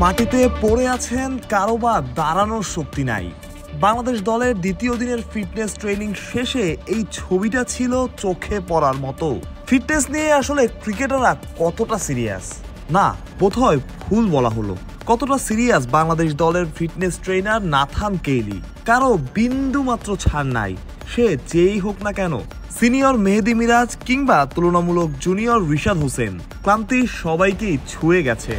মাটিতে পড়ে আছেন, কারো বা দাঁড়ানোর শক্তি নাই। বাংলাদেশ দলের দ্বিতীয় দিনের ফিটনেস ট্রেনিং শেষে এই ছবিটা ছিল চোখে পড়ার মতো। ফিটনেস নিয়ে আসলে ক্রিকেটাররা কতটা সিরিয়াস, না বোধহয় ভুল বলা হলো, কতটা সিরিয়াস বাংলাদেশ দলের ফিটনেস ট্রেনার নাথান কেইলি। কারো বিন্দু মাত্র ছাড় নাই, সে যেই হোক না কেন। সিনিয়র মেহেদী মিরাজ কিংবা তুলনামূলক জুনিয়র রিশাদ হোসেন, ক্লান্তি সবাইকেই ছুঁয়ে গেছে।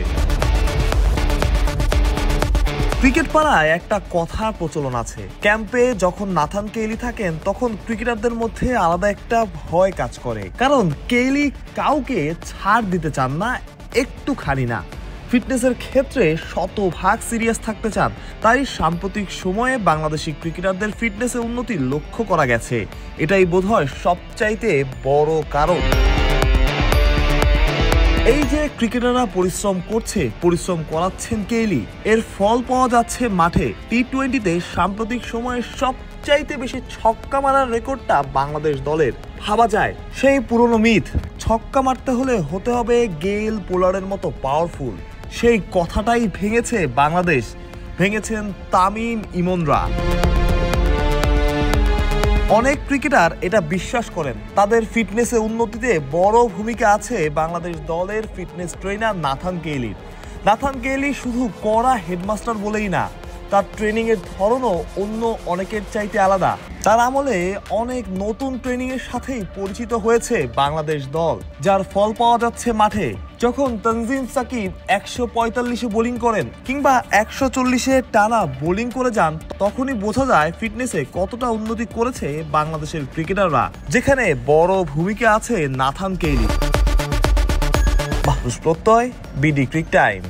ক্রিকেট পাড়ায় একটা কথার প্রচলন আছে, ক্যাম্পে যখন নাথান কেইলি থাকেন তখন ক্রিকেটারদের মধ্যে আলাদা একটা ভয় কাজ করে, কারণ কেইলি কাউকে ছাড় দিতে চান না, একটুখানি না। ফিটনেসের ক্ষেত্রে শতভাগ সিরিয়াস থাকতে চান। তাই সাম্প্রতিক সময়ে বাংলাদেশি ক্রিকেটারদের ফিটনেসে উন্নতি লক্ষ্য করা গেছে। এটাই বোধহয় সবচাইতে বড় কারণ। এই যে ক্রিকেটাররা পরিশ্রম করছে, পরিশ্রম করাচ্ছেন কেইলি, এর ফল পাওয়া যাচ্ছে মাঠে। টি-20তে সাম্প্রতিক সময়ে সবচাইতে বেশি ছক্কা মারার রেকর্ডটা বাংলাদেশ দলের। ভাবা যায় সেই পুরনো মিথ, ছক্কা মারতে হলে হতে হবে গেইল পোলার্ডের মতো পাওয়ারফুল, সেই কথাটাই ভেঙেছে বাংলাদেশ, ভেঙেছেন তামিম ইমনরা। অনেক ক্রিকেটার এটা বিশ্বাস করেন, তাদের ফিটনেসে উন্নতিতে বড় ভূমিকা আছে বাংলাদেশ দলের ফিটনেস ট্রেনার নাথান কেইলির। নাথান কেইলি শুধু কড়া হেডমাস্টার বলেই না, তার ট্রেনিং এর ধরনও অন্য অনেকের চাইতে আলাদা। তার আমলে অনেক নতুন ট্রেনিং এর সাথেই পরিচিত হয়েছে বাংলাদেশ দল, যার ফল পাওয়া যাচ্ছে মাঠে। যখন তানজিম সাকিব 145-এ বোলিং করেন কিংবা 140-এ টানা বোলিং করে যান, তখনই বোঝা যায় ফিটনেসে কতটা উন্নতি করেছে বাংলাদেশের ক্রিকেটাররা, যেখানে বড় ভূমিকা আছে নাথান কেইলি। মাহফুজ প্রত্যয়, বিডি ক্রিক টাইম।